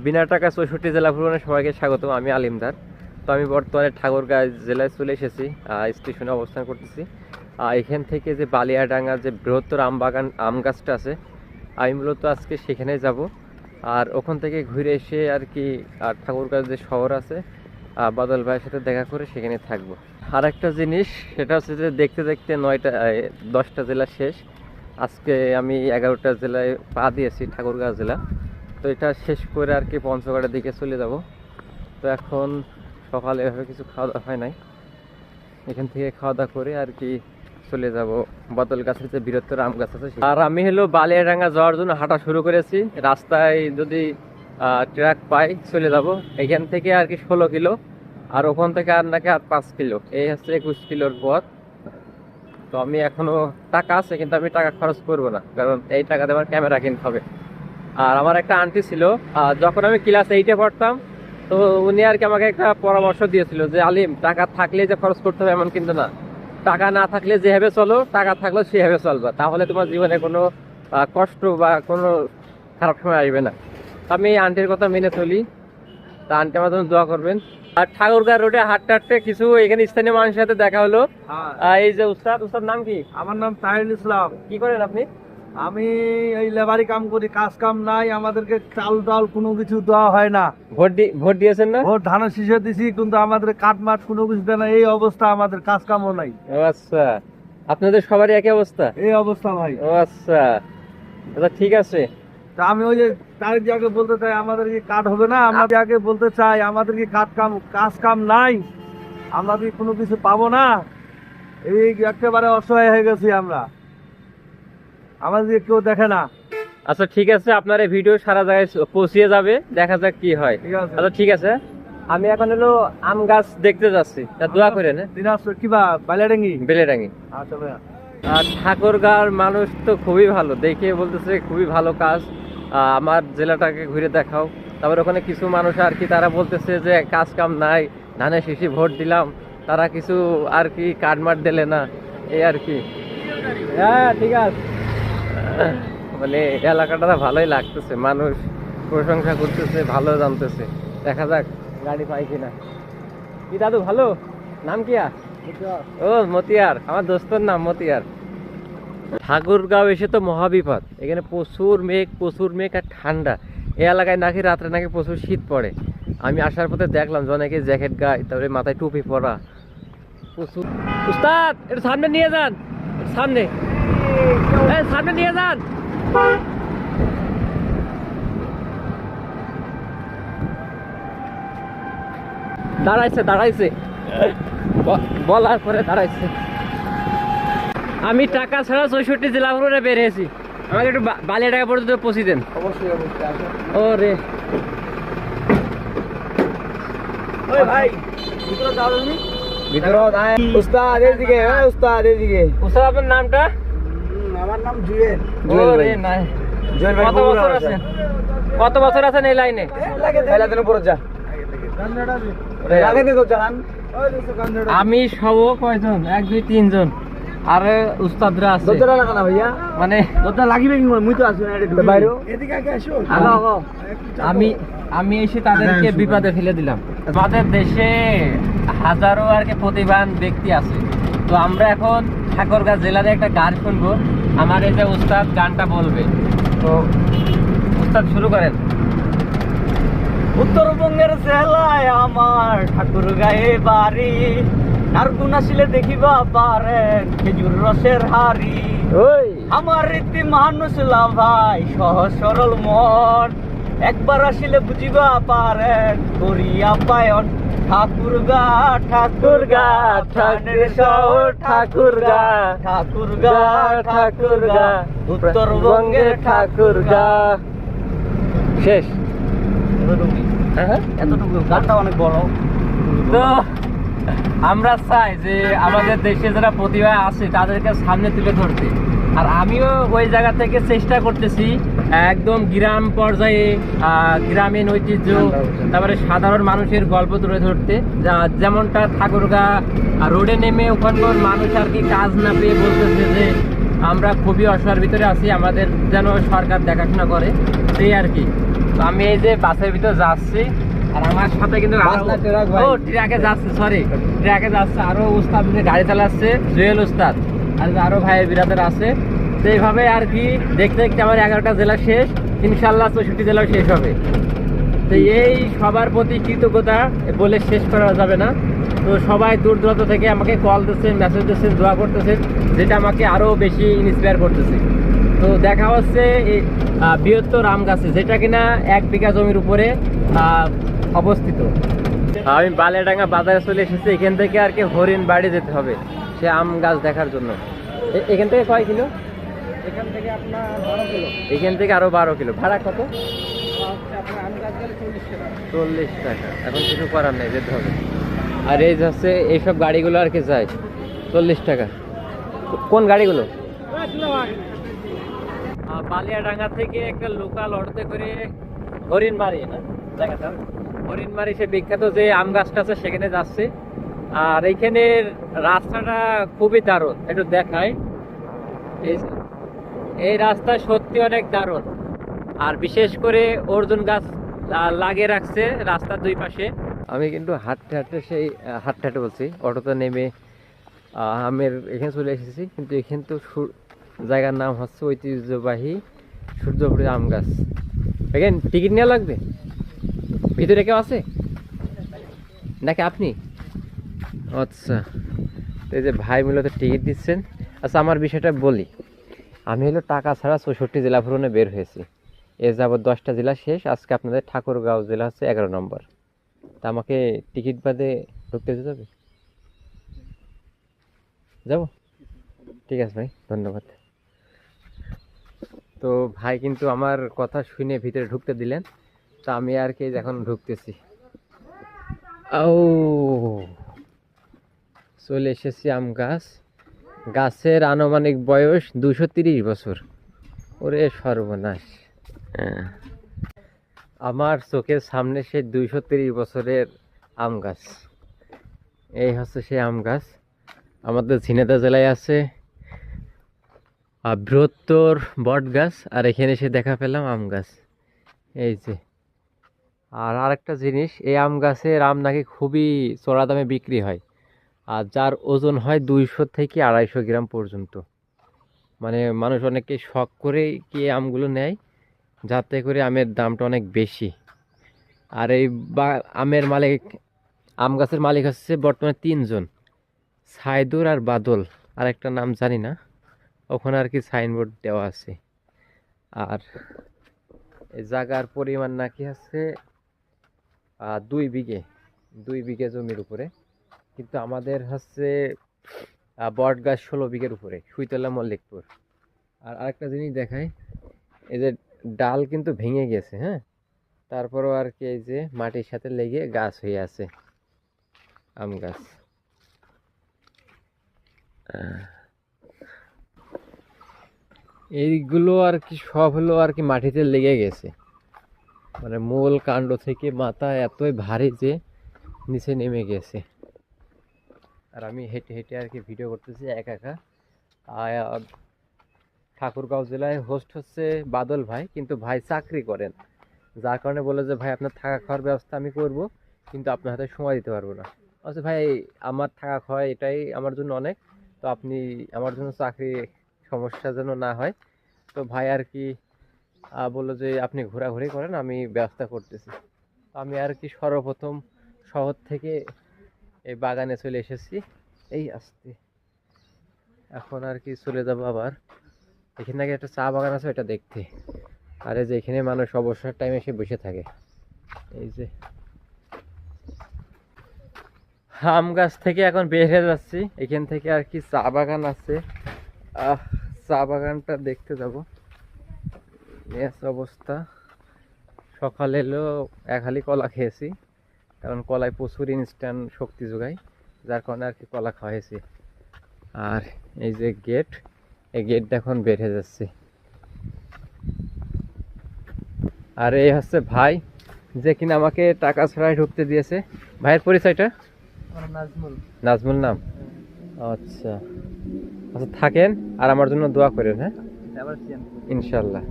বিনা টাকা ৬৪ জেলা ভ্রমণে সবাইকে স্বাগত। আমি আলিমদার। তো আমি বর্তমানে ঠাকুরগাঁও জেলায় চলে এসেছি, স্টেশনে অবস্থান করতেছি। এখান থেকে যে বালিয়াডাঙ্গা যে বৃহত্তর আম গাছটা আছে, আমি মূলত আজকে সেখানে যাব। আর ওখান থেকে ঘুরে এসে আর কি ঠাকুরগাঁও যে শহর আছে, বাদল ভাইয়ের সাথে দেখা করে সেখানে থাকবো। আর একটা জিনিস, সেটা হচ্ছে যে দেখতে দেখতে 10টা জেলা শেষ। আজকে আমি 11টা জেলায় পা দিয়েছি, ঠাকুরগাঁও জেলা। তো এটা শেষ করে আর কি পঞ্চগড়ের দিকে চলে যাব। তো এখন সকালে এভাবে কিছু খাওয়া দাওয়া হয় নাই, এখান থেকে খাওয়া দাওয়া করে আর কি চলে যাব বদল গাছের যে বৃহত্তর আম গাছ আছে। আর আমি হলো বালিয়াডাঙ্গা যাওয়ার জন্য হাঁটা শুরু করেছি। রাস্তায় যদি ট্রাক পাই চলে যাব। এখান থেকে আর কি 16 কিলো, আর ওখান থেকে আর নাকি আর 5 কিলো, এই হচ্ছে 21 কিলোর পথ। তো আমি এখনো টাকা আছে, কিন্তু আমি টাকা খরচ করবো না, কারণ এই টাকাতে আমার ক্যামেরা কিনতে হবে। আর আমার একটা আন্টি ছিল, যখন আমি ক্লাস 8-এ পড়তাম, তো উনি আর কি আমাকে একটা পরামর্শ দিয়েছিল যে আলিম, টাকা থাকলে যে খরচ করতে হবে এমন কিন্তু না, টাকা না থাকলে যেভাবে চলো, টাকা থাকলেও সেভাবে চলবা, তাহলে তোমার জীবনে কোনো কষ্ট বা কোনো খারাপ সময় আসবে না। আমি এই আন্টির কথা মেনে চলি। তা আন্টি আমার জন্য দোয়া করবেন। আর ঠাকুরগাঁও রোডে হাঁটতে হাঁটতে কিছু এখানে স্থানীয় মানুষের সাথে দেখা হলো। এই যে উস্তাদ নাম কি? আমার নাম তাহিরুল ইসলাম। কি করেন আপনি? আমি এই লেবারি কাম করি, কাজ কাম নাই, আমাদেরকে চাল ডাল কোনো কিছু দেওয়া হয় না। ভোট দিয়েছেন না? ভোট ধানের শীষে দিছি, কিন্তু আমাদের কাঠ মাঠ কোনো কিছু দেয় না। এই অবস্থা, আমাদের কাজ কামও নাই। ও আচ্ছা, আপনাদের সবারই একই অবস্থা? এই অবস্থা ভাই। ও আচ্ছা, ঠিক আছে। তা আমি ওই যে তারিখ আগে বলতে চাই, আমাদের কি কাঠ হবে না? আমরা আগে বলতে চাই, আমাদের কি কাজ কাম নাই, আমরা কি কোনো কিছু পাবো না? এই একেবারে অসহায় হয়ে গেছি আমরা, আমাদের কেউ দেখে না। আচ্ছা ঠিক আছে, আপনার এই ভিডিও সারা জায়গায় পৌঁছিয়ে যাবে, দেখা যাক কি হয়। ঠিক আছে, আচ্ছা ঠিক আছে। আমি এখন হলো আম গাছ দেখতে যাচ্ছি, তা দোয়া করেন। দিনাজপুর কিবা বালিয়াডাঙ্গি? বেলেডাঙ্গি। আচ্ছা ভাইয়া। আর ঠাকুরগাঁওর মানুষ তো খুবই ভালো, দেখে বলতেছে খুবই ভালো কাজ, আমার জেলাটাকে ঘুরে দেখাও। তারপর ওখানে কিছু মানুষ আর কি তারা বলতেছে যে কাজ কাম নাই, ধানের শীষে ভোট দিলাম, তারা কিছু আর কি কাটমাট দিলে না, এই আর কি। হ্যাঁ ঠিক আছে, মানে এলাকাটা ভালোই লাগতেছে, মানুষ প্রশংসা করতেছে, ভালো জানতেছে। দেখা যাক গাড়ি পাই কিনা। কি দাদু ভালো? নাম কি? ও মতিয়ার, আমার দোস্তর নাম মতিয়ার। ঠাকুরগাঁও এসে তো মহাবিপদ, এখানে প্রচুর মেঘ আর ঠান্ডা। এই এলাকায় নাকি রাত্রে নাকি প্রচুর শীত পড়ে। আমি আসার পথে দেখলাম যে অনেকে জ্যাকেট গায়ে, তারপরে মাথায় টুপি পরা প্রচুর। উস্তাদ একটু সামনে নিয়ে যান, সামনে নিয়ে যান। দাঁড়াইছে বলার পরে দাঁড়াইছে। আমি টাকা ছাড়া 64 জেলা ভ্রমণে বেরিয়েছি, আমাকে একটু বালিয়াডাঙ্গা পর্যন্ত পৌঁছে দেন। অবশ্যই ও রে ভাই, ভিতরে যাও তুমি। উস্তাদ এদিকে, উস্তাদ এদিকে। উস্তাদ আপনার নামটা? আমার নাম জুয়েল। ও রে নাই। জুয়েল ভাই, কত বছর আছেন এই লাইনে? আমি সব কয়জন, 1 2 3 জন, আর উস্তাদরা আছে। মানে আমি এসে তাদেরকে বিপদে ফেলে দিলাম। আমাদের দেশে হাজারো আর কি প্রতিভাবান ব্যক্তি আছে। তো আমরা এখন ঠাকুরগাঁও জেলার একটা গান শুনবো, আমার এই যে উস্তাদ গানটা বলবে। তো উস্তাদ শুরু করেন। উত্তরবঙ্গের জেলায় আমার ঠাকুরগাঁয়ে বাড়ি, নারকুন আসলে দেখিবা পারেন খেজুর রসের হাড়ি। আমার রীতি মানুষ ভাই, সহজ সরল মন, একবার আসলে বুঝিবা পারেন করিয়া পায়ন। ঠাকুরগাঁও ঠানের শহর, ঠাকুরগাঁও উত্তরবঙ্গের ঠাকুরগাঁও। শেষ। এতটুকু, গানটা অনেক বড়। তো আমরা চাই যে আমাদের দেশে যারা প্রতিভা আছে তাদেরকে সামনে তুলে ধরতে। আর আমিও ওই জায়গা থেকে চেষ্টা করতেছি একদম গ্রাম পর্যায়ে, গ্রামীণ ঐতিহ্য, তারপরে সাধারণ মানুষের গল্প তুলে ধরতে। যেমনটা ঠাকুরগাঁও রোডে নেমে ওখানকার মানুষ আর কি কাজ না পেয়ে বলতেছে যে আমরা খুবই অসহায়ের ভিতরে আছি, আমাদের যেন সরকার দেখাশোনা করে। সেই আর কি। তো আমি এই যে বাসের ভিতর যাচ্ছি, আর আমার সাথে কিন্তু ট্রাকে যাচ্ছে, সরি ট্রাকে যাচ্ছে আরো উস্তাদ গাড়ি চালাচ্ছে, জুয়েল উস্তাদ, আর আরো ভাইয়ের বিরাদের আছে। তো এইভাবে আর কি দেখতে দেখতে আমার 11টা জেলা শেষ, ইনশাল্লাহ 64 জেলাও শেষ হবে। তো এই সবার প্রতি কৃতজ্ঞতা বলে শেষ করা যাবে না। তো সবাই দূর দূরান্ত থেকে আমাকে কল দিচ্ছেন, মেসেজ দিচ্ছেন, দোয়া করতেছেন, যেটা আমাকে আরো বেশি ইন্সপায়ার করতেছে। তো দেখা হচ্ছে এই বৃহত্তর আম গাছে, যেটা কিনা 1 বিঘা জমির উপরে অবস্থিত। আমি বালিয়াডাঙ্গা বাজারে চলে এসেছি, এখান থেকে আর কি হরিণ বাড়ি যেতে হবে সে আম গাছ দেখার জন্য। এখান থেকে কয় কিলো? এখান থেকে আপনার 12 কিলো। এখান থেকে আরো 12 কিলো। ভাড়া কত? আপনার আম গাছ গেলে 40 টাকা। 40 টাকা। এখন কিছু করার নেই, যেতে হবে। আর এই হচ্ছে এইসব গাড়িগুলো আর কি যায় 40 টাকা। কোন গাড়িগুলো? বালিয়াডাঙ্গা থেকে একটা লোকাল অটোতে করে হরিণমারি, না জায়গাটা হরিণমারি, সে বিখ্যাত যে আম গাছটা আছে সেখানে যাচ্ছে। আর এইখানের রাস্তাটা খুবই দারুণ, একটু দেখায়। এই রাস্তা সত্যি অনেক দারুণ, আর বিশেষ করে অর্জুন গাছ লাগিয়ে রাখছে রাস্তার দুই পাশে। আমি কিন্তু হাঁটতে হাঁটতে সেই হাঁটতে হাঁটতে বলছি, অটোতে নেমে আমের এখানে চলে এসেছি। কিন্তু এখানে তো জায়গার নাম হচ্ছে ঐতিহ্যবাহী সূর্যপুরের আম গাছ। এখানে টিকিট নেওয়া লাগবে? ভিতরে কেউ আছে নাকি আপনি? আচ্ছা, এই যে ভাই মূলত টিকিট দিচ্ছেন। আচ্ছা, আমার বিষয়টা বলি। আমি হলো টাকা ছাড়া 64 জেলা ভ্রমণে বের হয়েছি। এ যাবৎ 10টা জেলা শেষ, আজকে আপনাদের ঠাকুরগাঁও জেলা হচ্ছে 11 নম্বর। তা আমাকে টিকিট বাদে ঢুকতে যেতে হবে? যাব? ঠিক আছে ভাই, ধন্যবাদ। তো ভাই কিন্তু আমার কথা শুনে ভিতরে ঢুকতে দিলেন। তা আমি আর কি এখন ঢুকতেছি। ও, চলে এসেছি আম গাছ। গাছের আনুমানিক বয়স 230 বছর। ওরে সর্বনাশ! আমার চোখের সামনে সেই 230 বছরের আম গাছ। এই হচ্ছে সেই আম গাছ। আমাদের ঝিনাইদহ জেলায় আছে বৃহত্তর বট গাছ, আর এখানে এসে দেখা পেলাম আম গাছ। এই যে, আর আরেকটা জিনিস, এই আম গাছের আম নাকি খুবই চড়া দামে বিক্রি হয়, আর যার ওজন হয় 200 থেকে 250 গ্রাম পর্যন্ত। মানে মানুষ অনেকে শখ করে কি এই আমগুলো নেয়, যাতে করে আমের দামটা অনেক বেশি। আর এই আমের মালিক, আম গাছের মালিক হচ্ছে বর্তমানে 3 জন, সাইদুর আর বাদল, আর একটা নাম জানি না। ওখানে আর কি সাইনবোর্ড দেওয়া আছে। আর এই জায়গার পরিমাণ নাকি আছে 2 বিঘে জমির উপরে। কিন্তু আমাদের হচ্ছে বট গাছ 16 বিঘের উপরে, সুইতলা মল্লিকপুর। আর আরেকটা জিনিস দেখাই, এই যে ডাল কিন্তু ভেঙে গেছে, হ্যাঁ, তারপরেও আর কি এই যে মাটির সাথে লেগে গাছ হয়ে আছে আম গাছ। এইগুলো আর কি সব হলো আর কি মাটিতে লেগে গেছে, মানে মূল কাণ্ড থেকে মাথা এতই ভারী যে নিচে নেমে গেছে। আর আমি হেঁটে হেঁটে আর কি ভিডিও করতেছি একা একা। আর ঠাকুরগাঁও জেলায় হোস্ট হচ্ছে বাদল ভাই, কিন্তু ভাই চাকরি করেন, যার কারণে বলে যে ভাই আপনার থাকা খাওয়ার ব্যবস্থা আমি করব, কিন্তু আপনার হাতে সময় দিতে পারবো না। আচ্ছা ভাই, আমার থাকা খাওয়া এটাই আমার জন্য অনেক, তো আপনি আমার জন্য চাকরি সমস্যা যেন না হয়। তো ভাই আর কি বললো যে আপনি ঘোরাঘুরি করেন, আমি ব্যবস্থা করতেছি। আমি আর কি সর্বপ্রথম শহর থেকে এই বাগানে চলে এসেছি, এই আসতে। এখন আর কি চলে যাবো আবার, এখানে নাকি একটা চা বাগান আছে ওইটা দেখতে। আর এই যে এখানে মানুষ অবসর টাইমে এসে বসে থাকে। এই যে আম গাছ থেকে এখন বের হয়ে যাচ্ছি, এখান থেকে আর কি চা বাগান আছে, চা বাগানটা দেখতে যাব। অবস্থা, সকালে এলো 1 হালি কলা খেয়েছি, কারণ কলায় প্রচুর ইনস্ট্যান্ট শক্তি যোগায়, যার কারণে আর কি কলা খাওয়াইছি। আর এই যে গেট, এই গেটটা এখন বের হয়ে যাচ্ছে। আর এই হচ্ছে ভাই, যে কিনা আমাকে টাকা ছাড়াই ঢুকতে দিয়েছে। ভাইয়ের পরিচয়টা? নাজমুল। নাজমুল নাম? আচ্ছা আচ্ছা, থাকেন আর আমার জন্য দোয়া করেন, হ্যাঁ, ইনশাল্লাহ।